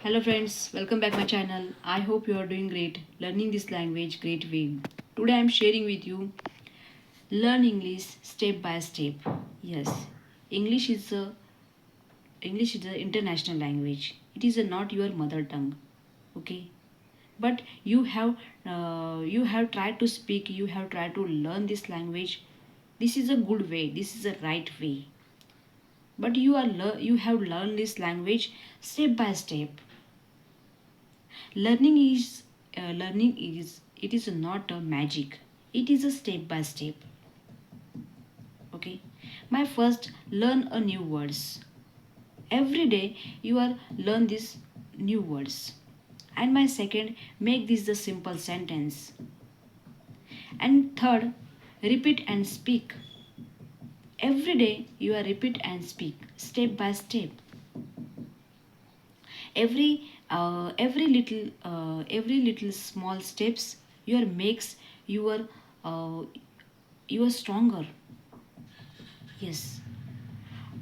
Hello friends, welcome back my channel. I hope you are doing great, learning this language great way. Today I am sharing with you learn English step by step. Yes, English is a English is an international language. It is not your mother tongue. Okay, but you have tried to speak. You have tried to learn this language. This is a good way. This is a right way. But you have learned this language step by step. Learning is it is not a magic. It is a step by step. Okay, my first, learn a new words. Every day you are learn these new words. And my second, make this the simple sentence. And third, repeat and speak. Every day you are repeat and speak step by step. Every little small steps your makes your uh, you are stronger. Yes,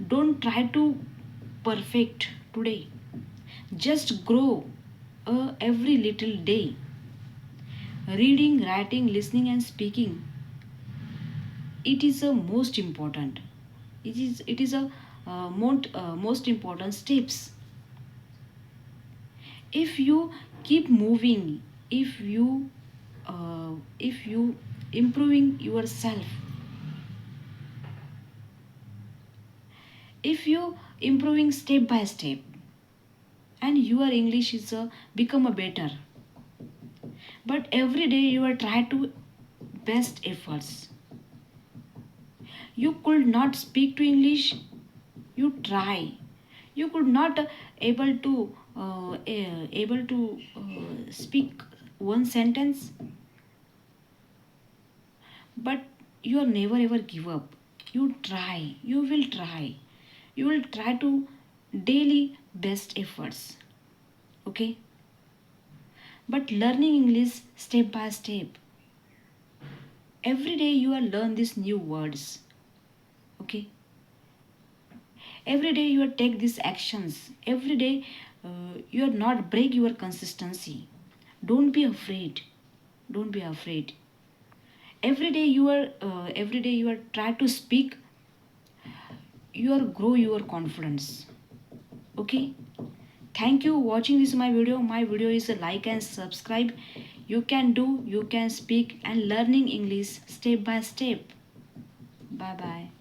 don't try to perfect today, just grow every little day. Reading, writing, listening and speaking, it is a most important. It is a most important steps. If you keep moving, if you improving yourself, if you improving step by step, and your English is become a better. But every day you are try to best efforts. You could not speak to English, you try. You could not speak one sentence, but you are never ever give up. You try, you will try, you will try to daily best efforts. Okay, but learning English step by step. Every day you will learn these new words. Okay, every day you will take these actions. Every day you are not break your consistency. Don't be afraid, don't be afraid. Every day you are try to speak. You are grow your confidence. Okay, thank you watching this my video is a like and subscribe. You can do, you can speak and learning English step by step. Bye bye.